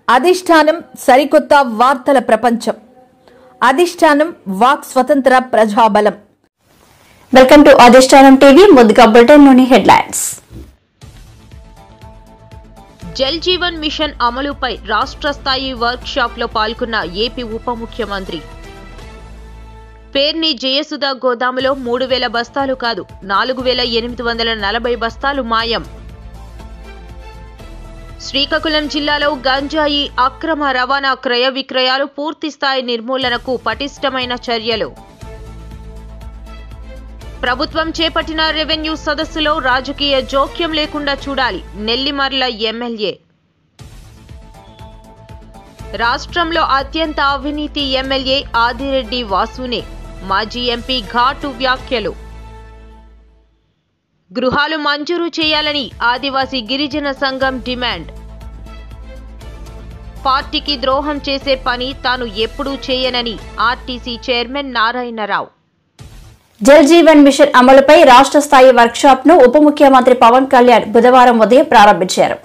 అధిష్టానం సరికొత్త వార్తల ప్రపంచం. అధిష్టానం వాక్ స్వతంత్ర ప్రజాబలం. వెల్కమ్ టు అధిష్టానం టీవీ. ముందుగా బులెటిన్లోని హెడ్లైన్స్. జల్ జీవన్ మిషన్ అమలుపై రాష్ట్ర స్థాయి వర్క్ షాప్ లో పాల్గొన్న ఏపీ ఉప ముఖ్యమంత్రి. పేర్ని జయసుధ గోదాములో 3000 బస్తాలు కాదు 4840 బస్తాలు మాయం. శ్రీకాకుళం జిల్లాలో గంజాయి అక్రమ రవాణా క్రయ విక్రయాలు పూర్తిస్థాయి నిర్మూలనకు పటిష్టమైన చర్యలు. ప్రభుత్వం చేపట్టిన రెవెన్యూ సదస్సులో రాజకీయ జోక్యం లేకుండా చూడాలి నెల్లిమర్ల ఎమ్మెల్యే. రాష్ట్రంలో అత్యంత అవినీతి ఎమ్మెల్యే ఆదిరెడ్డి వాసునే. మాజీ ఎంపీ ఘాటు వ్యాఖ్యలు. గృహాలు మంజూరు చేయాలని ఆదివాసీ గిరిజన సంఘం డిమాండ్. పార్టీకి ద్రోహం చేసే పని తాను ఎప్పుడూ చేయనని RTC chairman Narayanarao. Jal Jeevan mission అమలుపై రాష్ట్ర స్థాయి వర్క్ షాప్ ను ఉప ముఖ్యమంత్రి పవన్ కళ్యాణ్ బుధవారం ఉదయం ప్రారంభించారు.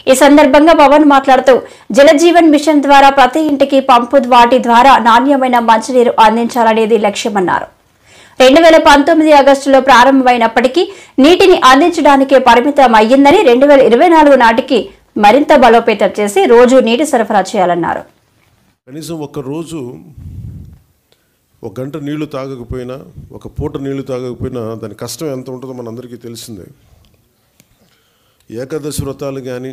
ఈ సందర్భంగా పవన్ మాట్లాడుతూ జల జీవన్ మిషన్ ద్వారా ప్రతి ఇంటికి పంపు వాటి ద్వారా నాణ్యమైన మంచినీరు అందించాలనేది లక్ష్యమన్నారు. 2019 ఆగస్టులో ప్రారంభమైనప్పటికీ నీటిని అందించడానికే పరిమితం అయ్యిందని 2024 నాటికి మరింత బలోపేతం చేసి రోజు నీటి సరఫరా చేయాలన్నారు. కనీసం ఒక రోజు ఒక గంట నీళ్లు తాగకపోయినా, ఒక పూట నీళ్లు తాగకపోయినా దాని కష్టం ఎంత ఉంటుందో మనందరికీ తెలిసిందే. ఏకాదశి వ్రతాలు కానీ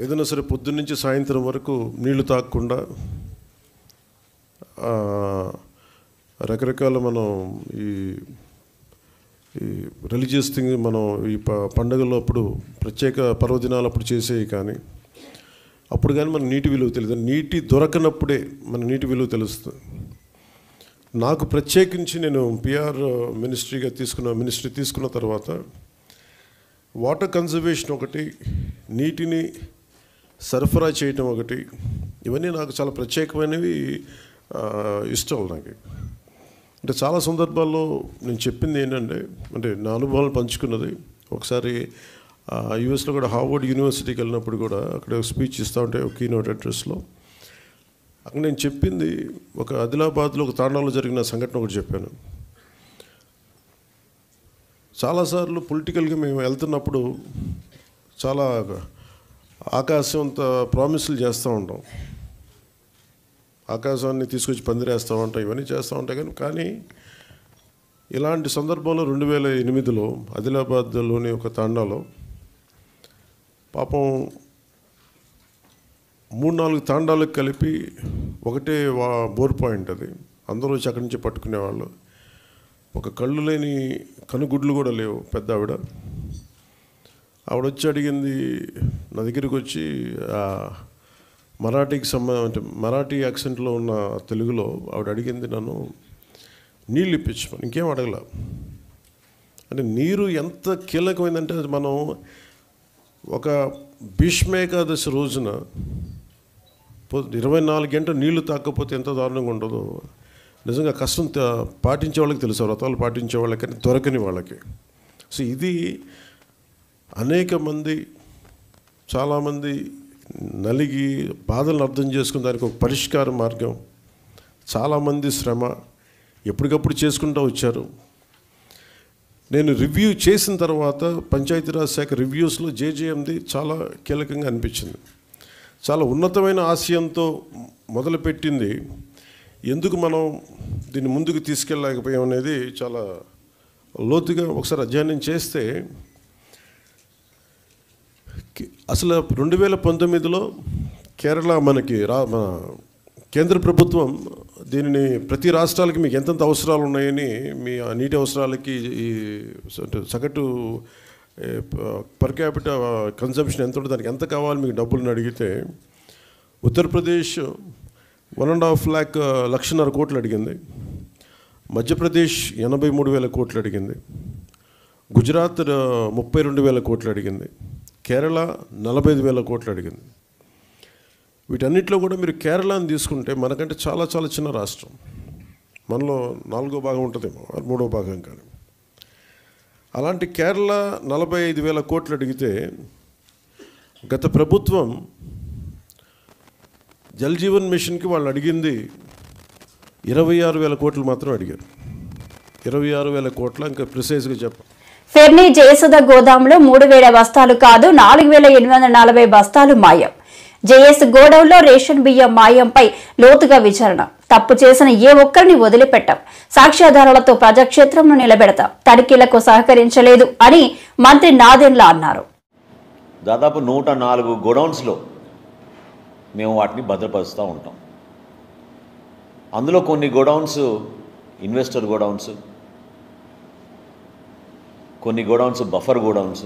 ఏదైనా సరే పొద్దున్నుంచి సాయంత్రం వరకు నీళ్లు తాగకుండా రకరకాల మనం ఈ రిలీజియస్ థింగ్ మనం ఈ పండుగల్లో అప్పుడు ప్రత్యేక పర్వదినాలు అప్పుడు చేసేవి కానీ అప్పుడు కానీ మన నీటి విలువ తెలియదు. నీటి దొరకనప్పుడే మన నీటి విలువ తెలుస్తుంది. నాకు ప్రత్యేకించి నేను పిఆర్ మినిస్ట్రీ తీసుకున్న తర్వాత వాటర్ కన్జర్వేషన్ ఒకటి, నీటిని సరఫరా చేయటం ఒకటి, ఇవన్నీ నాకు చాలా ప్రత్యేకమైనవి ఇష్టం. నాకు అంటే చాలా సందర్భాల్లో నేను చెప్పింది ఏంటంటే, అంటే నా అనుభవాలు పంచుకున్నది. ఒకసారి యూఎస్లో కూడా హార్వర్డ్ యూనివర్సిటీకి వెళ్ళినప్పుడు కూడా అక్కడ స్పీచ్ ఇస్తూ ఉంటే ఒక కీనోట్ అడ్రస్లో అక్కడ నేను చెప్పింది ఒక ఆదిలాబాద్లో ఒక తాండాలో జరిగిన సంఘటన ఒకటి చెప్పాను. చాలాసార్లు పొలిటికల్గా మేము వెళ్తున్నప్పుడు చాలా ఆకాశం అంత ప్రామిసులు చేస్తూ ఉంటాం, ఆకాశాన్ని తీసుకొచ్చి పందిరేస్తూ ఉంటాం, ఇవన్నీ చేస్తూ ఉంటాయి. కానీ ఇలాంటి సందర్భంలో 2008లో ఆదిలాబాద్లోని ఒక తాండాలో పాపం 3-4 తాండాలకు కలిపి ఒకటే బోర్ పాయింట్, అది అందరూ వచ్చి అక్కడి నుంచి పట్టుకునేవాళ్ళు. ఒక కళ్ళు లేని కనుగుడ్లు కూడా లేవు. పెద్ద ఆవిడ వచ్చి అడిగింది నా దగ్గరికి వచ్చి, మరాఠీకి అంటే మరాఠీ యాక్సెంట్లో ఉన్న తెలుగులో ఆవిడ అడిగింది నన్ను నీళ్ళు ఇప్పించమని. ఇంకేం అడగల. అంటే నీరు ఎంత కీలకమైందంటే మనం ఒక భీష్మేకాదశి రోజున 24 గంటలు నీళ్లు తాగకపోతే ఎంత దారుణంగా ఉంటుందో నిజంగా కష్టం పాటించే వాళ్ళకి తెలుసు, వ్రతాలు పాటించే వాళ్ళకి, కానీ దొరకని వాళ్ళకి. సో ఇది అనేక మంది, చాలామంది నలిగి బాధలను అర్థం చేసుకుని దానికి ఒక పరిష్కార మార్గం, చాలామంది శ్రమ ఎప్పటికప్పుడు చేసుకుంటూ వచ్చారు. నేను రివ్యూ చేసిన తర్వాత పంచాయతీరాజ్ శాఖ రివ్యూస్లో జేజేఎంది చాలా కీలకంగా అనిపించింది. చాలా ఉన్నతమైన ఆశయంతో మొదలుపెట్టింది, ఎందుకు మనం దీన్ని ముందుకు తీసుకెళ్ళలేకపోయాం అనేది చాలా లోతుగా ఒకసారి అధ్యయనం చేస్తే అసలు 2019లో కేరళ మన కేంద్ర ప్రభుత్వం దీనిని ప్రతి రాష్ట్రాలకి మీకు ఎంతెంత అవసరాలు ఉన్నాయని, మీ నీటి అవసరాలకి ఈ సగటు పర్ క్యాపిటల్ కన్సంప్షన్ ఎంత ఉంటుంది, దానికి ఎంత కావాలి మీకు డబ్బులను అడిగితే ఉత్తరప్రదేశ్ 1.5 లక్షన్నర కోట్లు అడిగింది, మధ్యప్రదేశ్ 83,000 కోట్లు అడిగింది, గుజరాత్ 32,000 కోట్లు అడిగింది, కేరళ 45,000 కోట్లు అడిగింది. వీటన్నిటిలో కూడా మీరు కేరళని తీసుకుంటే మనకంటే చాలా చాలా చిన్న రాష్ట్రం, మనలో 4వ భాగం ఉంటుందేమో, 3వ భాగం కానీ. అలాంటి కేరళ 45,000 కోట్లు అడిగితే గత ప్రభుత్వం జల్ జీవన్ మిషన్కి వాళ్ళు అడిగింది 26,000 కోట్లు మాత్రం అడిగారు. 26,000 కోట్ల, ఇంకా ప్రిసైజ్గా చెప్పాలి. ఫెర్నీ జయసుధ గోదాంలో 3,000 బస్తాలు కాదు 4,840 బస్తాలు మాయం. జేఎస్ గోడౌన్లో రేషన్ బియ్యం మాయంపై లోతుగా విచారణ. తప్పు చేసిన ఏ ఒక్కరిని వదిలిపెట్టాం. సాక్ష్యాధారాలతో ప్రజాక్షేత్రంలో నిలబెడతాం. తనిఖీలకు సహకరించలేదు అని మంత్రి నాదెండ్ల అన్నారు. దాదాపు 104 గోడౌన్స్లో మేము వాటిని భద్రపరుస్తూ ఉంటాం. అందులో కొన్ని గోడౌన్స్ ఇన్వెస్టర్ గోడౌన్స్, కొన్ని గోడౌన్స్ బఫర్ గోడౌన్స్.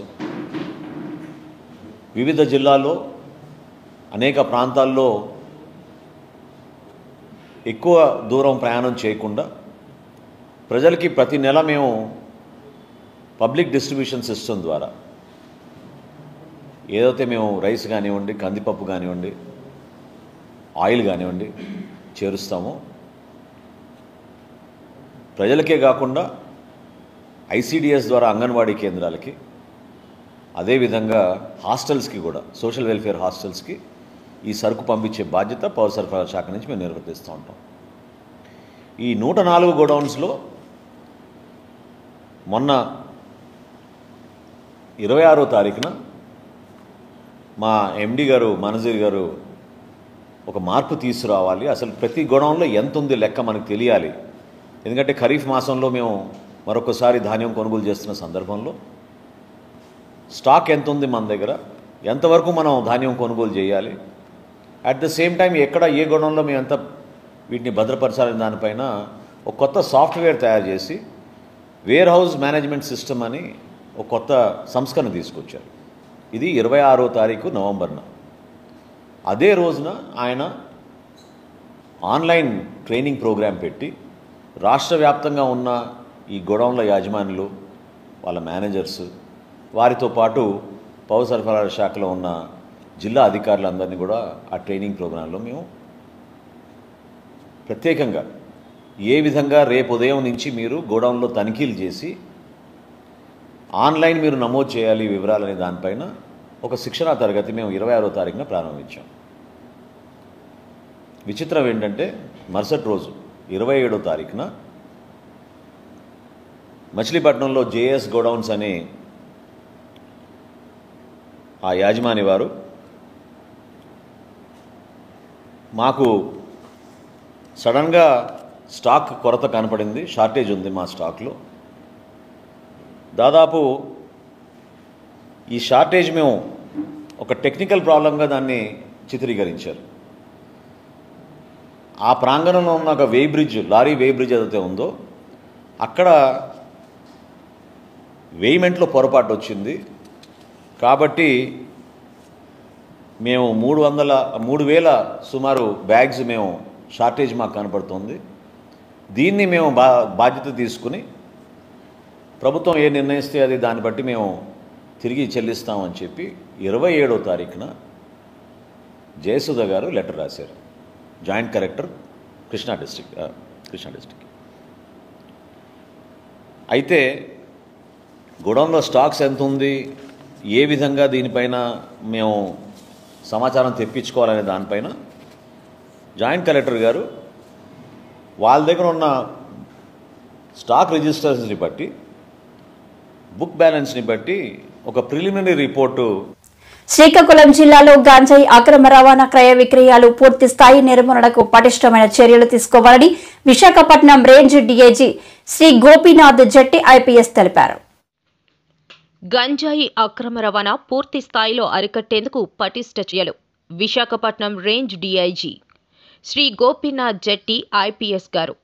వివిధ జిల్లాల్లో అనేక ప్రాంతాల్లో ఎక్కువ దూరం ప్రయాణం చేయకుండా ప్రజలకి ప్రతి నెల మేము పబ్లిక్ డిస్ట్రిబ్యూషన్ సిస్టమ్ ద్వారా ఏదైతే మేము రైస్ కానివ్వండి, కందిపప్పు కానివ్వండి, ఆయిల్ కానివ్వండి చేరుస్తామో ప్రజలకే కాకుండా ఐసిడిఎస్ ద్వారా అంగన్వాడీ కేంద్రాలకి, అదేవిధంగా హాస్టల్స్కి కూడా, సోషల్ వెల్ఫేర్ హాస్టల్స్కి ఈ సరుకు పంపించే బాధ్యత పౌర సరఫరాల శాఖ నుంచి మేము నిర్వర్తిస్తూ ఉంటాం. ఈ 104 గోడౌన్స్లో మొన్న 26వ తారీఖున మా ఎండి గారు మనజీర్ గారు ఒక మార్పు తీసుకురావాలి, అసలు ప్రతి గోడౌన్లో ఎంత ఉంది లెక్క మనకు తెలియాలి. ఎందుకంటే ఖరీఫ్ మాసంలో మేము మరొకసారి ధాన్యం కొనుగోలు చేస్తున్న సందర్భంలో స్టాక్ ఎంత ఉంది మన దగ్గర, ఎంతవరకు మనం ధాన్యం కొనుగోలు చేయాలి, అట్ ద సేమ్ టైం ఎక్కడ ఏ గోడౌన్లో మేము ఎంత వీటిని భద్రపరచాలని దానిపైన ఒక కొత్త సాఫ్ట్వేర్ తయారు చేసి వేర్ హౌస్ మేనేజ్మెంట్ సిస్టమ్ అని ఒక కొత్త సంస్కరణ తీసుకొచ్చారు. ఇది 26వ తారీఖు నవంబర్న. అదే రోజున ఆయన ఆన్లైన్ ట్రైనింగ్ ప్రోగ్రాం పెట్టి రాష్ట్ర వ్యాప్తంగా ఉన్న ఈ గోడౌన్ల యాజమానులు, వాళ్ళ మేనేజర్స్, వారితో పాటు పౌర సరఫరాల శాఖలో ఉన్న జిల్లా అధికారులందరినీ కూడా ఆ ట్రైనింగ్ ప్రోగ్రాంలో మేము ప్రత్యేకంగా ఏ విధంగా రేపు ఉదయం నుంచి మీరు గోడౌన్లో తనిఖీలు చేసి ఆన్లైన్ మీరు నమోదు చేయాలి వివరాలనే దానిపైన ఒక శిక్షణా తరగతి మేము 26వ తారీఖున ప్రారంభించాం. విచిత్రం ఏంటంటే మరుసటి రోజు 27వ తారీఖున మచిలీపట్నంలో జేఎస్ గోడౌన్స్ అనే ఆ యాజమాని వారు మాకు సడన్గా స్టాక్ కొరత కనపడింది, షార్టేజ్ ఉంది మా స్టాక్లో. దాదాపు ఈ షార్టేజ్ మేము ఒక టెక్నికల్ ప్రాబ్లంగా దాన్ని చిత్రీకరించారు. ఆ ప్రాంగణంలో ఉన్న ఒక వే బ్రిడ్జ్, లారీ వే బ్రిడ్జ్ ఏదైతే ఉందో అక్కడ వేయిమెంట్లో పొరపాటు వచ్చింది. కాబట్టి మేము 3,000 సుమారు బ్యాగ్స్ మేము షార్టేజ్ మాకు కనపడుతుంది. దీన్ని మేము బాధ్యత తీసుకుని ప్రభుత్వం ఏ నిర్ణయిస్తే అది దాన్ని బట్టి మేము తిరిగి చెల్లిస్తామని చెప్పి 27వ తారీఖున జయసుధ గారు లెటర్ రాశారు, జాయింట్ కలెక్టర్ కృష్ణా డిస్ట్రిక్ట్. అయితే గోడౌన్లో స్టాక్స్ ఎంత ఉంది, ఏ విధంగా దీనిపైన మేము సమాచారం తెప్పించుకోవాలనే దానిపైన జాయింట్ కలెక్టర్ గారు వాళ్ళ దగ్గర ఉన్న స్టాక్ రిజిస్టర్స్ని బట్టి, బుక్ బ్యాలెన్స్ని బట్టి ఒక ప్రిలిమినరీ రిపోర్టు. శ్రీకాకుళం జిల్లాలో గంజాయి అక్రమ రవాణా, క్రయ విక్రయాలు పూర్తి స్థాయి నిర్మూలనకు పటిష్టమైన చర్యలు తీసుకోవాలని విశాఖపట్నం రేంజ్ డీఐజీ శ్రీ గోపీనాథ్ జెట్టి ఐపీఎస్ తెలిపారు. గంజాయి అక్రమ రవాణా పూర్తి స్థాయిలో అరికట్టేందుకు పటిష్ట చర్యలు. విశాఖపట్నం రేంజ్ డీఐజీ శ్రీ గోపీనాథ్ జెట్టి ఐపీఎస్ గారు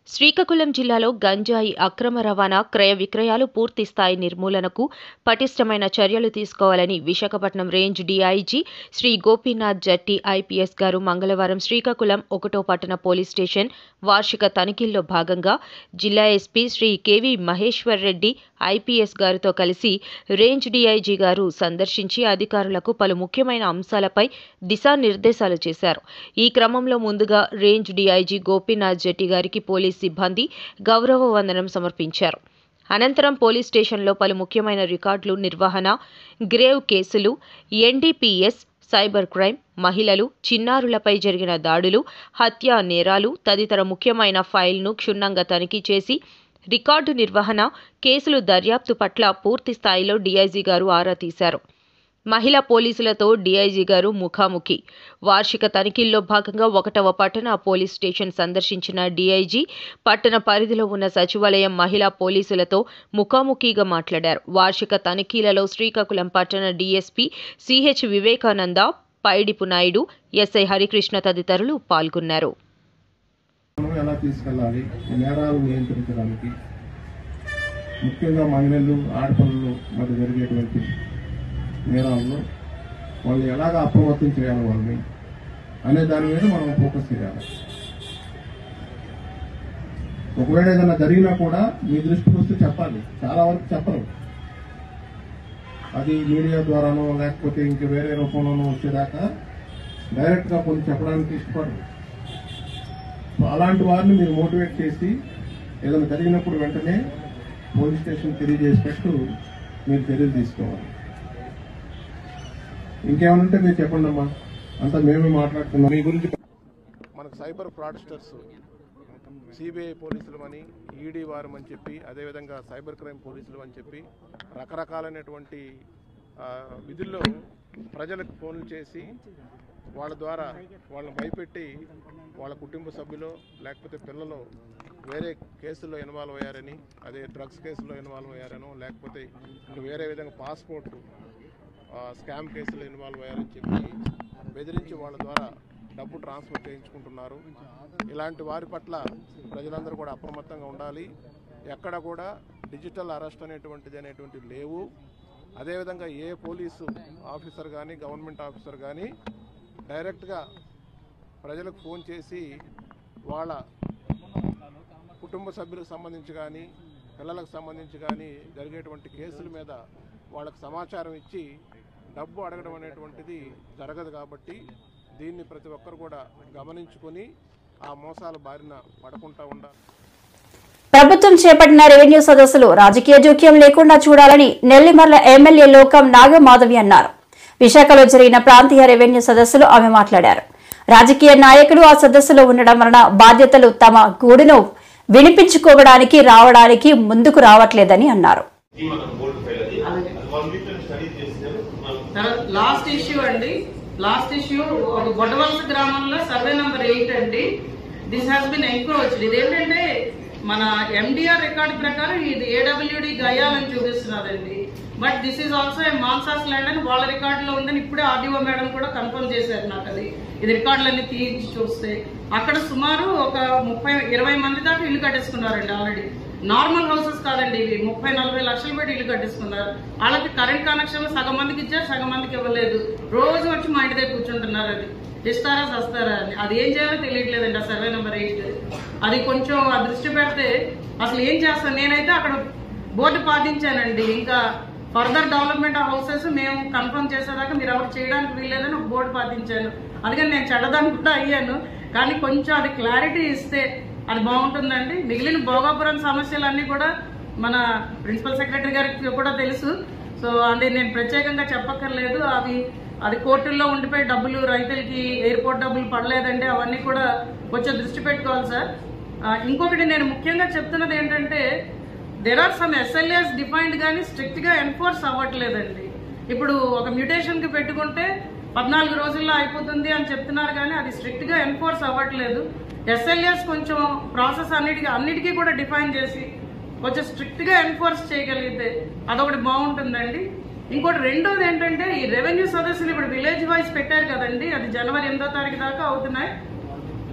శ్రీకాకుళం జిల్లాలో గంజాయి అక్రమ రవాణా, క్రయ విక్రయాలు పూర్తి స్థాయి నిర్మూలనకు పటిష్టమైన చర్యలు తీసుకోవాలని విశాఖపట్నం రేంజ్ డీఐజీ శ్రీ గోపీనాథ్ జెట్టి ఐపీఎస్ గారు మంగళవారం శ్రీకాకుళం 1వ పట్టణ పోలీస్ స్టేషన్ వార్షిక తనిఖీల్లో భాగంగా జిల్లా SP Shri KV Maheshwar Reddy IPS గారితో కలిసి రేంజ్ డీఐజీ గారు సందర్శించి అధికారులకు పలు ముఖ్యమైన అంశాలపై దిశానిర్దేశాలు చేశారు. ఈ క్రమంలో ముందుగా రేంజ్ డీఐజీ గోపీనాథ్ జెట్టి గారికి పోలీస్ సిబ్బంది గౌరవ వందనం సమర్పించారు. అనంతరం పోలీస్ స్టేషన్లో పలు ముఖ్యమైన రికార్డులు నిర్వహణ, గ్రేవ్ కేసులు, ఎన్డీపీఎస్, సైబర్ క్రైమ్, మహిళలు, చిన్నారులపై జరిగిన దాడులు, హత్య నేరాలు తదితర ముఖ్యమైన ఫైల్ను క్షుణ్ణంగా తనిఖీ చేసి రికార్డు నిర్వహణ, కేసులు దర్యాప్తు పట్ల పూర్తి స్థాయిలో డీఐజీ గారు ఆరా తీశారు. మహిళా పోలీసులతో డీఐజీ గారు ముఖాముఖి. వార్షిక తనిఖీల్లో భాగంగా 1వ పట్టణ పోలీస్ స్టేషన్ సందర్శించిన డీఐజీ పట్టణ పరిధిలో ఉన్న సచివాలయం మహిళా పోలీసులతో ముఖాముఖిగా మాట్లాడారు. వార్షిక తనిఖీలలో శ్రీకాకుళం పట్టణ DSP CH Vivekananda, Paidipu Naidu, SI Harikrishna తదితరులు పాల్గొన్నారు. ఎలా తీసుకెళ్ళాలి, నేరాలు నియంత్రించడానికి, ముఖ్యంగా మహిళలు, ఆడపిల్లలు మధ్య జరిగేటువంటి నేరాలను వాళ్ళు ఎలాగ అప్రమత్తం చేయాలి వాళ్ళని అనే దాని మీద మనం ఫోకస్ చేయాలి. ఒకవేళ ఏదైనా జరిగినా కూడా మీ దృష్టికి వస్తే చెప్పాలి. చాలా వరకు చెప్పరు, అది మీడియా ద్వారానో లేకపోతే ఇంక వేరే రూపంలోనో వచ్చేదాకా డైరెక్ట్గా కొన్ని చెప్పడానికి ఇష్టపడరు. అలాంటి వారిని మీరు మోటివేట్ చేసి ఏదైనా జరిగినప్పుడు వెంటనే పోలీస్ స్టేషన్ తెలియజేసేటట్టు మీరు చర్యలు తీసుకోవాలి. ఇంకేమనంటే మీరు చెప్పండి అమ్మా, అంతా మేమే మాట్లాడుతున్నాం మీ గురించి. మనకు సైబర్ ఫ్రాడ్స్టర్స్ సిబిఐ పోలీసులు అని, ఈడీ వారు అని చెప్పి, అదేవిధంగా సైబర్ క్రైమ్ పోలీసులు అని చెప్పి రకరకాలైనటువంటి విధుల్లో ప్రజలకు ఫోన్లు చేసి వాళ్ళ ద్వారా వాళ్ళని భయపెట్టి వాళ్ళ కుటుంబ సభ్యులు లేకపోతే పిల్లలు వేరే కేసుల్లో ఇన్వాల్వ్ అయ్యారని, అదే డ్రగ్స్ కేసులో ఇన్వాల్వ్ అయ్యారనో లేకపోతే వేరే విధంగా పాస్పోర్ట్ స్కామ్ కేసులో ఇన్వాల్వ్ అయ్యారని చెప్పి బెదిరించి వాళ్ళ ద్వారా డబ్బు ట్రాన్స్ఫర్ చేయించుకుంటున్నారు. ఇలాంటి వారి పట్ల ప్రజలందరూ కూడా అప్రమత్తంగా ఉండాలి. ఎక్కడ కూడా డిజిటల్ అరెస్ట్ అనేటువంటిది లేవు. అదేవిధంగా ఏ పోలీసు ఆఫీసర్ కానీ గవర్నమెంట్ ఆఫీసర్ కానీ డైరెక్ట్గా ప్రజలకు ఫోన్ చేసి వాళ్ళ కుటుంబ సభ్యులకు సంబంధించి కానీ పిల్లలకు సంబంధించి కానీ జరిగేటువంటి కేసుల మీద వాళ్ళకు సమాచారం ఇచ్చి డబ్బు అడగడం అనేటువంటిది జరగదు. కాబట్టి దీన్ని ప్రతి ఒక్కరు కూడా గమనించుకొని ఆ మోసాల బారిన పడకుండా ఉండాలి. ప్రభుత్వం చేపట్టిన రెవెన్యూ సదస్సులు రాజకీయ జోక్యం లేకుండా చూడాలని నెల్లిమర్ల ఎమ్మెల్యే లోకం నాగమాధవి అన్నారు. విశాఖలో జరిగిన ప్రాంతీయ రెవెన్యూ సదస్సులో ఆమె మాట్లాడారు. రాజకీయ నాయకులు ఆ సదస్సులో ఉండడం వలన బాధ్యతలు తమ గూడును వినిపించుకోవడానికి రావడానికి ముందుకు రావట్లేదని అన్నారు. లాస్ట్ ఇష్యూ బొడ్డవలస గ్రామంలో సర్వే నంబర్ 8 అండి. This has been encroached. ఇదేంటంటే మన ఎండిఆర్ రికార్డు ప్రకారం ఇది ఏడబ్ల్యూడి గయాలని చూపిస్తున్నారండి. But this is also a Mansas land అని వాళ్ళ రికార్డులో ఉందని ఇప్పుడే ఆర్డీఓ మేడం కూడా కన్ఫర్మ్ చేశారు నాకు. ఇది రికార్డులన్నీ తీయించి చూస్తే అక్కడ సుమారు ఒక 20 మంది దాకా ఇల్లు కట్టేసుకున్నారండి ఆల్రెడీ. నార్మల్ హౌసెస్ కాదండి ఇవి, 30-40 లక్షలు పెట్టి ఇల్లు కట్టేసుకున్నారు. వాళ్ళకి కరెంట్ కనెక్షన్ సగం మందికి ఇచ్చారు, సగం మందికి ఇవ్వలేదు. రోజు వచ్చి మా ఇంటి దగ్గర కూర్చుంటున్నారు. అది ఇస్తారా సస్తారా అని అది ఏం చేయాలో తెలియట్లేదండి. ఆ సర్వే నెంబర్ 8 అది కొంచెం ఆ దృష్టి పెడితే అసలు ఏం చేస్తాను. నేనైతే అక్కడ బోర్డు పాటించానండి. ఇంకా ఫర్దర్ డెవలప్మెంట్ ఆఫ్ హౌసెస్ మేము కన్ఫర్మ్ చేసేదాకా మీరు ఎవరు చేయడానికి వీల్లేదని ఒక బోర్డు పాటించాను. అందుకని నేను చెడ్డదాన్ని కూడా అయ్యాను. కానీ కొంచెం అది క్లారిటీ ఇస్తే అది బాగుంటుందండి. మిగిలిన భోగాపురం సమస్యలన్నీ కూడా మన ప్రిన్సిపల్ సెక్రటరీ గారికి కూడా తెలుసు. సో అది నేను ప్రత్యేకంగా చెప్పక్కర్లేదు. అది కోర్టుల్లో ఉండిపోయి డబ్బులు రైతులకి ఎయిర్పోర్ట్ డబ్బులు పడలేదంటే అవన్నీ కూడా కొంచెం దృష్టి పెట్టుకోవాలి సార్. ఇంకొకటి నేను ముఖ్యంగా చెప్తున్నది ఏంటంటే దేర్ ఆర్ సమ్ ఎస్ఎల్ఏస్ డిఫైన్డ్ కానీ స్ట్రిక్ట్ గా ఎన్ఫోర్స్ అవ్వట్లేదండి. ఇప్పుడు ఒక మ్యూటేషన్ కి పెట్టుకుంటే 14 రోజుల్లో అయిపోతుంది అని చెప్తున్నారు కానీ అది స్ట్రిక్ట్ గా ఎన్ఫోర్స్ అవ్వట్లేదు. ఎస్ఎల్ఏస్ కొంచెం ప్రాసెస్ అన్నిటికీ కూడా డిఫైన్ చేసి కొంచెం స్ట్రిక్ట్ గా ఎన్ఫోర్స్ చేయగలిగితే అదొకటి బాగుంటుందండి. ఇంకోటి రెండోది ఏంటంటే ఈ రెవెన్యూ సదస్సులు ఇప్పుడు విలేజ్ వైజ్ పెట్టారు కదండి, అది జనవరి 8వ తారీఖు దాకా అవుతున్నాయి.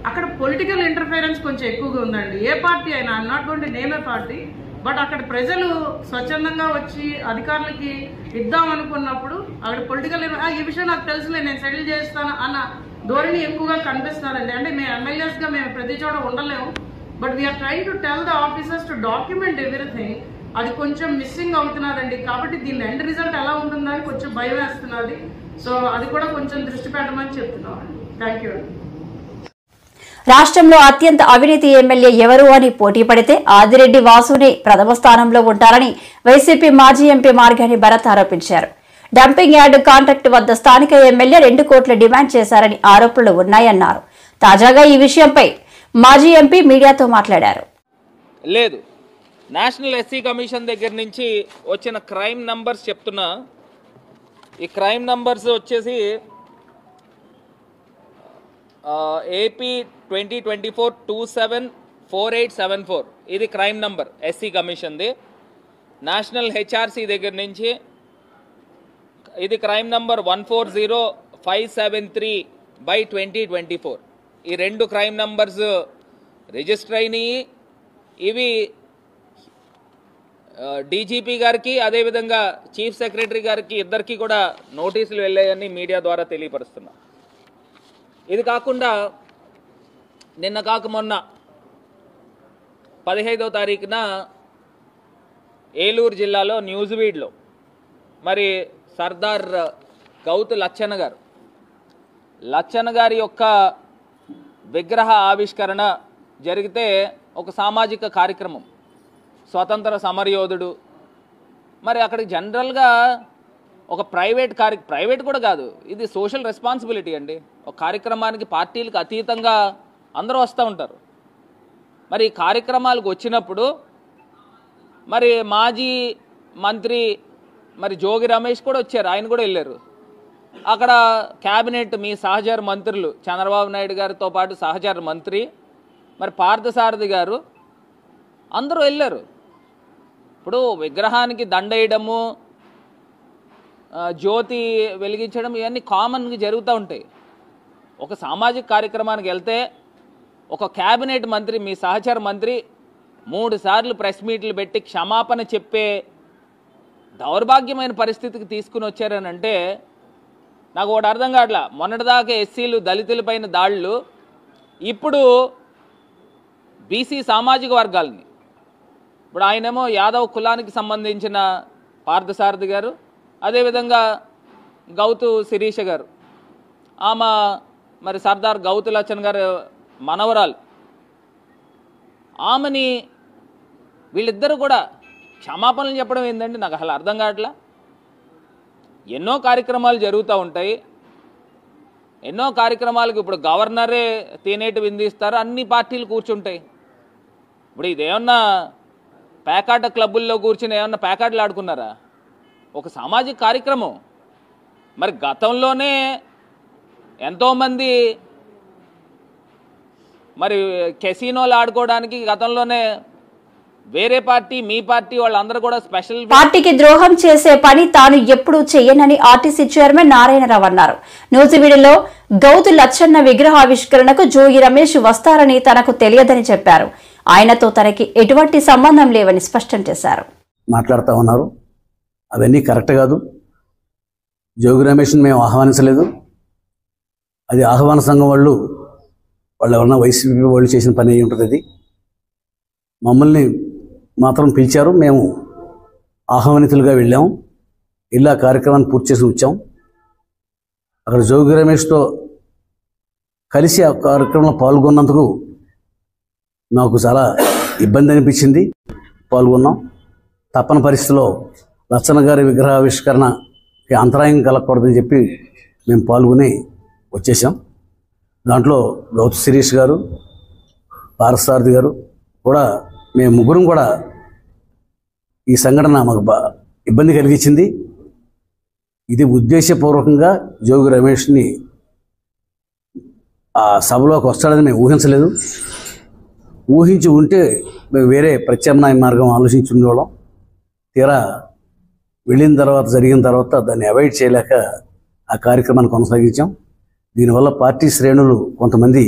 అక్కడ పొలిటికల్ ఇంటర్ఫిరెన్స్ కొంచెం ఎక్కువగా ఉందండి. ఏ పార్టీ అయినా, I'm not going to name A party, but అక్కడ ప్రజలు స్వచ్ఛందంగా వచ్చి అధికారులకి ఇద్దాం అనుకున్నప్పుడు అక్కడ పొలిటికల్ ఈ విషయం నాకు తెలుసులే నేను సెటిల్ చేస్తాను అన్న ధోరణి ఎక్కువగా కనిపిస్తున్నారండి. అంటే మేము ఎమ్మెల్యేస్ గా మేము ప్రతి చోట ఉండలేము, but we're trying to tell the officers to document everything. అది కొంచెం మిస్సింగ్ అవుతున్నదండి. కాబట్టి దీని ఎండ్ రిజల్ట్ ఎలా ఉంటుందని కొంచెం భయం వేస్తున్నది. సో అది కూడా కొంచెం దృష్టి పెట్టమని చెప్తున్నాం. Thank you. రాష్ట్రంలో అత్యంత అవినీతి ఎమ్మెల్యే ఎవరు అని పోటీ పడితే ఆదిరెడ్డి వాసునే ప్రథమ స్థానంలో ఉంటారని వైసీపీ మాజీ ఎంపీ మార్గాని భరత్ ఆరోపించారు. డంపింగ్ యార్డు కాంట్రాక్ట్ వద్ద స్థానిక ఎమ్మెల్యే 2 కోట్ల డిమాండ్ చేశారని ఆరోపణలు ఉన్నాయన్నారు. తాజాగా ఈ విషయంపై మాజీ ఎంపీ మీడియాతో మాట్లాడారు. లేదు, నేషనల్ ఎస్సీ కమిషన్ దగ్గర నుంచి వచ్చిన క్రైమ్ నంబర్స్ చెప్తున్నా. ఈ క్రైమ్ నంబర్స్ వచ్చేసి ఏపీ 2024-274874 ఇది క్రైమ్ నంబర్ ఎస్సీ కమిషన్ది. నేషనల్ హెచ్ఆర్సీ దగ్గర నుంచి ఇది క్రైమ్ నంబర్ 140573/2024. ఈ 2 క్రైమ్ నంబర్స్ రిజిస్టర్ అయినాయి. ఇవి డీజీపీ గారికి అదేవిధంగా చీఫ్ సెక్రటరీ గారికి ఇద్దరికి కూడా నోటీసులు వెళ్ళాయని మీడియా ద్వారా తెలియపరుస్తున్నా. ఇది కాకుండా నిన్న కాక మొన్న 15వ తారీఖున ఏలూరు జిల్లాలో న్యూజివీడ్లో మరి సర్దార్ గౌతు లచ్చన్న గారి యొక్క విగ్రహ ఆవిష్కరణ జరిగితే ఒక సామాజిక కార్యక్రమం, స్వతంత్ర సమరయోధుడు. మరి అక్కడికి జనరల్గా ఒక ప్రైవేట్ కూడా కాదు, ఇది సోషల్ రెస్పాన్సిబిలిటీ అండి. ఒక కార్యక్రమానికి పార్టీలకు అతీతంగా అందరూ వస్తూ ఉంటారు. మరి ఈ కార్యక్రమాలకు వచ్చినప్పుడు మరి మాజీ మంత్రి మరి జోగి రమేష్ కూడా వచ్చారు, ఆయన కూడా వెళ్ళారు. అక్కడ క్యాబినెట్ మీ సహచర మంత్రులు చంద్రబాబు నాయుడు గారితో పాటు సహచర మంత్రి మరి పార్థసారథి గారు అందరూ వెళ్ళారు. ఇప్పుడు విగ్రహానికి దండేయడము, జ్యోతి వెలిగించడం ఇవన్నీ కామన్గా జరుగుతూ ఉంటాయి. ఒక సామాజిక కార్యక్రమానికి వెళ్తే ఒక క్యాబినెట్ మంత్రి మీ సహచర మంత్రి 3 సార్లు ప్రెస్ మీట్లు పెట్టి క్షమాపణ చెప్పే దౌర్భాగ్యమైన పరిస్థితికి తీసుకుని వచ్చారని అంటే నాకు ఒకటి అర్థం కావట్లా. మొన్నటిదాకా ఎస్సీలు దళితులపైన దాడులు, ఇప్పుడు బీసీ సామాజిక వర్గాలని, ఇప్పుడు ఆయనేమో యాదవ్ కులానికి సంబంధించిన పార్థసారథి గారు, అదేవిధంగా గౌతు శిరీష గారు, ఆమె మరి సర్దార్ గౌతు లచ్చన్ గారు మనవరాలు, ఆమెని వీళ్ళిద్దరూ కూడా క్షమాపణలు చెప్పడం ఏంటంటే నాకు అసలు అర్థం కావట్లా. ఎన్నో కార్యక్రమాలు జరుగుతూ ఉంటాయి, ఎన్నో కార్యక్రమాలకు ఇప్పుడు గవర్నరే తేనేటి విందిస్తారు, అన్ని పార్టీలు కూర్చుంటాయి. ఇప్పుడు ఇదేమన్నా పేకాట క్లబ్బుల్లో కూర్చుని ఏమన్నా పేకాటలు ఆడుకున్నారా? ఒక సామాజిక కార్యక్రమం. మరి గతంలోనే ఎంతోమంది మరి కెసినోలు ఆడుకోవడానికి గతంలోనే వేరే పార్టీ మీ పార్టీ వాళ్ళందరూ కూడా స్పెషల్ పార్టీకి ద్రోహం చేసే పని తాను ఎప్పుడూ చెయ్యనని ఆర్టీసీ చైర్మన్ నారాయణరావు అన్నారు. న్యూజివీడులో గౌతు లచ్చన్న విగ్రహావిష్కరణకు జోగి రమేష్ వస్తారని తనకు తెలియదని చెప్పారు. ఆయనతో తనకి ఎటువంటి సంబంధం లేవని స్పష్టం చేశారు. మాట్లాడుతూ ఉన్నారు, అవన్నీ కరెక్ట్ కాదు. జోగి రమేష్ని మేము ఆహ్వానించలేదు. అది ఆహ్వాన సంఘం వాళ్ళు ఎవరన్నా వైసీపీ వాళ్ళు చేసిన పని అయి ఉంటుంది. అది మమ్మల్ని మాత్రం పిలిచారు, మేము ఆహ్వానితులుగా వెళ్ళాము. ఇలా కార్యక్రమాన్ని పూర్తి చేసి వచ్చాం. అక్కడ జోగి రమేష్తో కలిసి ఆ కార్యక్రమంలో పాల్గొన్నందుకు నాకు చాలా ఇబ్బంది అనిపించింది. పాల్గొన్నాం. తప్పని పరిస్థితిలో లచ్చన్న గారి విగ్రహావిష్కరణకి అంతరాయం కలగకూడదని చెప్పి మేము పాల్గొని వచ్చేసాం. దాంట్లో గౌతు శిరీష్ గారు, పార్థసారథి గారు కూడా, మేము ముగ్గురం కూడా ఈ సంఘటన మాకు ఇబ్బంది కలిగించింది. ఇది ఉద్దేశపూర్వకంగా జోగి రమేష్ని ఆ సభలోకి వస్తాడని మేము ఊహించలేదు. ఊహించి ఉంటే మేము వేరే ప్రత్యామ్నాయ మార్గం ఆలోచించి ఉండేవాళ్ళం. తీరా వెళ్ళిన తర్వాత జరిగిన తర్వాత దాన్ని అవాయిడ్ చేయలేక ఆ కార్యక్రమాన్ని కొనసాగించాం. దీనివల్ల పార్టీ శ్రేణులు కొంతమంది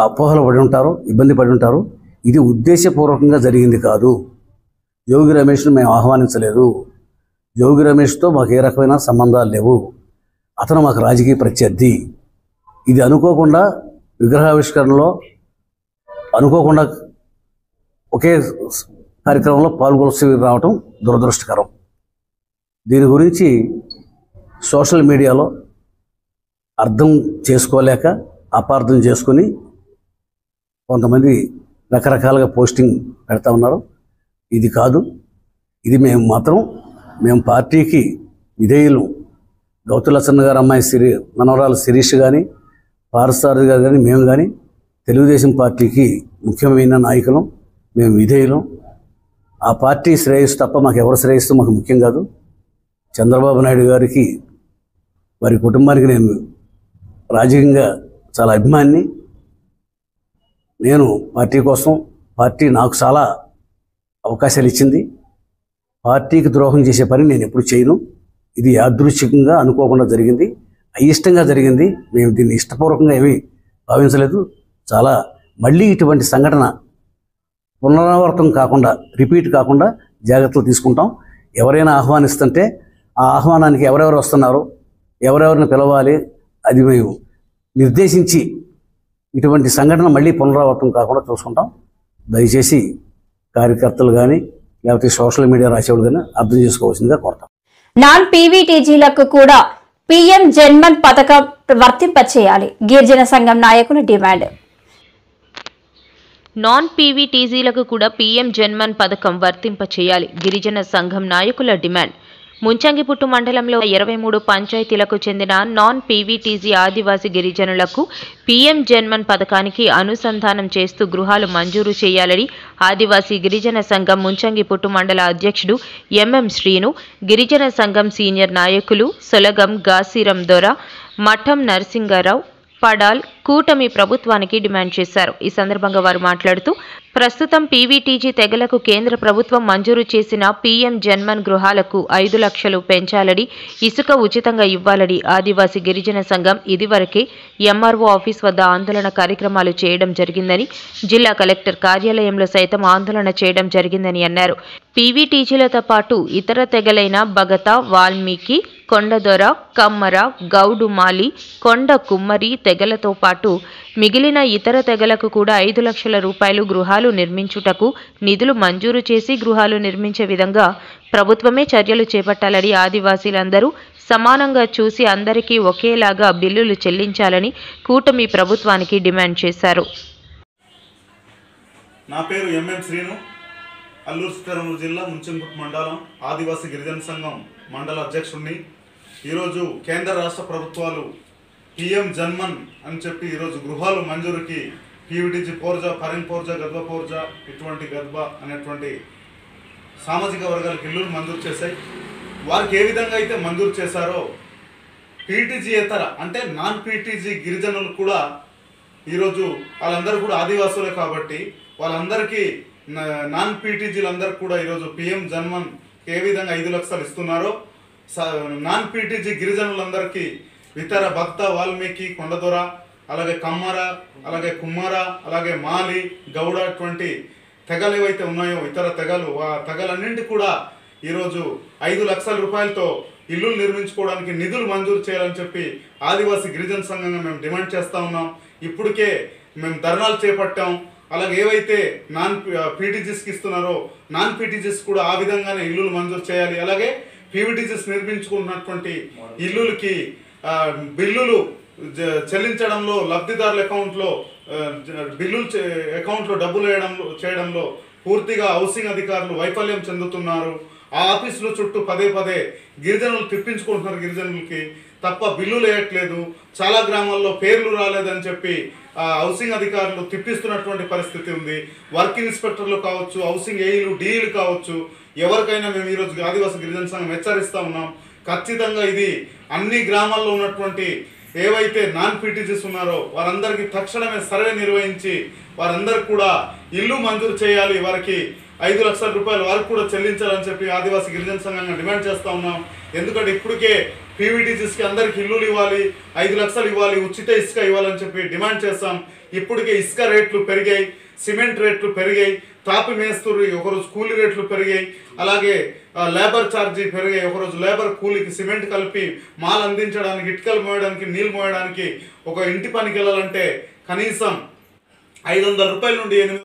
అపోహలు పడి ఉంటారు, ఇబ్బంది పడి ఉంటారు. ఇది ఉద్దేశపూర్వకంగా జరిగింది కాదు. జోగి రమేష్ను మేము ఆహ్వానించలేదు. జోగి రమేష్తో మాకు ఏ రకమైన సంబంధాలు లేవు. అతను మాకు రాజకీయ ప్రత్యర్థి. ఇది అనుకోకుండా విగ్రహావిష్కరణలో అనుకోకుండా ఒకే కార్యక్రమంలో పాల్గొల్సి రావటం దురదృష్టకరం. దీని గురించి సోషల్ మీడియాలో అర్థం చేసుకోలేక అపార్థం చేసుకొని కొంతమంది రకరకాలుగా పోస్టింగ్ పెడతా ఉన్నారు. ఇది కాదు. ఇది మేము మాత్రం మేము పార్టీకి విధేయులు. గౌతులసన్న గారు అమ్మాయి మనవరాలు శిరీష్ కానీ, పారసారథి గారు కానీ, మేము కానీ తెలుగుదేశం పార్టీకి ముఖ్యమైన నాయకులం. మేము విధేయులం. ఆ పార్టీ శ్రేయస్సు తప్ప మాకు ఎవరు శ్రేయస్సు మాకు ముఖ్యం కాదు. చంద్రబాబు నాయుడు గారికి, వారి కుటుంబానికి నేను రాజకీయంగా చాలా అభిమాని. నేను పార్టీ కోసం, పార్టీ నాకు చాలా అవకాశాలు ఇచ్చింది. పార్టీకి ద్రోహం చేసే పని నేను ఎప్పుడు చేయను. ఇది యాదృచ్ఛికంగా అనుకోకుండా జరిగింది, అయిష్టంగా జరిగింది. మేము దీన్ని ఇష్టపూర్వకంగా ఏమీ భావించలేదు. చాలా మళ్ళీ ఇటువంటి సంఘటన పునరావృతం కాకుండా, రిపీట్ కాకుండా జాగ్రత్తలు తీసుకుంటాం. ఎవరైనా ఆహ్వానిస్తుంటే ఆ ఆహ్వానానికి ఎవరెవరు వస్తున్నారో, ఎవరెవరిని పిలవాలి, అది మేము నిర్దేశించి ఇటువంటి సంఘటన మళ్ళీ పునరావృతం కాకుండా చూసుకుంటాం. దయచేసి కార్యకర్తలు కానీ లేకపోతే సోషల్ మీడియా రాసేవాళ్ళు కానీ అర్థం చేసుకోవాల్సిందిగా కోరుతాం. నాన్ పీవీటీజీలకు కూడా పీఎం జన్మన్ పథకం వర్తింపచేయాలి. గిరిజన సంఘం నాయకుల డిమాండ్. నాన్ పీవీటీజీలకు కూడా పీఎం జన్మన్ పథకం వర్తింపచేయాలి. గిరిజన సంఘం నాయకుల డిమాండ్. ముంచంగిపుట్టు మండలంలో 23 పంచాయతీలకు చెందిన నాన్ పీవీటీజీ ఆదివాసీ గిరిజనులకు పీఎం జన్మన్ పథకానికి అనుసంధానం చేస్తూ గృహాలు మంజూరు చేయాలని ఆదివాసీ గిరిజన సంఘం ముంచంగిపుట్టు మండల అధ్యక్షుడు ఎంఎం శ్రీను, గిరిజన సంఘం సీనియర్ నాయకులు సొలగం గాసిరం దొర, మఠం నరసింగారావు, పడాల్ కూటమి ప్రభుత్వానికి డిమాండ్ చేశారు. ఈ సందర్భంగా వారు మాట్లాడుతూ, ప్రస్తుతం పీవీటీజీ తెగలకు కేంద్ర ప్రభుత్వం మంజూరు చేసిన పీఎం జన్మన్ గృహాలకు 5 లక్షలు పెంచాలని, ఇసుక ఉచితంగా ఇవ్వాలని ఆదివాసీ గిరిజన సంఘం ఇదివరకే ఎంఆర్ఓ ఆఫీస్ వద్ద ఆందోళన కార్యక్రమాలు చేయడం జరిగిందని, జిల్లా కలెక్టర్ కార్యాలయంలో సైతం ఆందోళన చేయడం జరిగిందని అన్నారు. పీవీటీజీలతో పాటు ఇతర తెగలైన బగత, వాల్మీకి, కొండదొర, కమ్మర, గౌడు మాలి, కొండ కుమ్మరి తెగలతో పాటు మిగిలిన ఇతర తెగలకు కూడా 5 లక్షల రూపాయలు గృహాలు నిర్మించుటకు నిధులు మంజూరు చేసి గృహాలు నిర్మించే విధంగా ప్రభుత్వమే చర్యలు చేపట్టాలని, ఆదివాసీలందరూ సమానంగా చూసి అందరికీ ఒకేలాగా బిల్లులు చెల్లించాలని కూటమి ప్రభుత్వానికి డిమాండ్ చేశారు. నా పేరు ఎంఎం శ్రీను, అల్లూరు సీతారామరాజు జిల్లా ముంచంగిపుట్టు మండలం ఆదివాసీ గిరిజన సంఘం మండల అధ్యక్షుడిని. ఈరోజు కేంద్ర రాష్ట్ర ప్రభుత్వాలు పీఎం జన్మన్ అని చెప్పి ఈరోజు గృహాలు మంజూరుకి పీవీటీజీ పోర్జా, పరింగ్ పోర్జా, గద్వా పోర్జా, ఇటువంటి గద్వా అనేటువంటి సామాజిక వర్గాలకు ఇల్లులు మంజూరు చేశాయి. వారికి ఏ విధంగా అయితే మంజూరు చేశారో పీటీజీ ఇతర అంటే నాన్ పీటీజీ గిరిజనులు కూడా ఈరోజు వాళ్ళందరూ కూడా ఆదివాసులే కాబట్టి వాళ్ళందరికీ నాన్ పీటీజీలందరికీ కూడా ఈరోజు పీఎం జన్మన్ ఏ విధంగా 5 లక్షలు ఇస్తున్నారో నాన్ పీటీజీ గిరిజనులందరికీ ఇతర భక్త, వాల్మీకి, కొండదొర, అలాగే కమ్మర, అలాగే కుమ్మర, అలాగే మాలి, గౌడ అటువంటి తెగలు ఏవైతే ఉన్నాయో ఇతర తెగలు, ఆ తెగలన్నింటి కూడా ఈరోజు 5 లక్షల రూపాయలతో ఇల్లులు నిర్మించుకోవడానికి నిధులు మంజూరు చేయాలని చెప్పి ఆదివాసీ గిరిజన సంఘంగా మేము డిమాండ్ చేస్తూ ఉన్నాం. ఇప్పటికే మేము ధర్నాలు చేపట్టాం. అలాగే ఏవైతే నాన్ పీటీజీస్కి ఇస్తున్నారో నాన్ పీటీజీస్ కూడా ఆ విధంగానే ఇల్లులు మంజూరు చేయాలి. అలాగే పీవీటీజీస్ నిర్మించుకున్నటువంటి ఇల్లులకి బిల్లులు చెల్లించడంలో, లబ్ధిదారుల అకౌంట్లో బిల్లులు అకౌంట్లో డబ్బులు చేయడంలో పూర్తిగా హౌసింగ్ అధికారులు వైఫల్యం చెందుతున్నారు. ఆ ఆఫీసుల చుట్టూ పదే గిరిజనులు తిప్పించుకుంటున్నారు. గిరిజనులకి తప్ప బిల్లులు వేయట్లేదు. చాలా గ్రామాల్లో పేర్లు రాలేదని చెప్పి హౌసింగ్ అధికారులు తిప్పిస్తున్నటువంటి పరిస్థితి ఉంది. వర్క్ ఇన్స్పెక్టర్లు కావచ్చు, హౌసింగ్ ఏఈలు, డీఈలు కావచ్చు, ఎవరికైనా మేము ఈరోజు ఆదివాసీ గిరిజన సంఘం హెచ్చరిస్తూ ఉన్నాం. ఖచ్చితంగా ఇది అన్ని గ్రామాల్లో ఉన్నటువంటి ఏవైతే నాన్ పీటీజీస్ ఉన్నారో వారందరికీ తక్షణమే సర్వే నిర్వహించి వారందరికీ కూడా ఇల్లు మంజూరు చేయాలి. వారికి 5 లక్షల రూపాయలు వారికి కూడా చెల్లించాలని చెప్పి ఆదివాసీ గిరిజన సంఘంగా డిమాండ్ చేస్తూ ఉన్నాం. ఎందుకంటే ఇప్పటికే పీవీటీజీస్కి అందరికి ఇల్లులు ఇవ్వాలి, 5 లక్షలు ఇవ్వాలి, ఉచిత ఇసుక ఇవ్వాలని చెప్పి డిమాండ్ చేస్తాం. ఇప్పటికే ఇసుక రేట్లు పెరిగాయి, సిమెంట్ రేట్లు పెరిగాయి, తాపి మేస్తూరు ఒకరోజు కూలీ రేట్లు పెరిగాయి, అలాగే లేబర్ ఛార్జీ పెరిగాయి. ఒకరోజు లేబర్ కూలీకి సిమెంట్ కలిపి మాల్ అందించడానికి, ఇటుకలు మోయడానికి, నీళ్ళు మోయడానికి ఒక ఇంటి పనికి వెళ్ళాలంటే కనీసం 500 రూపాయల నుండి 800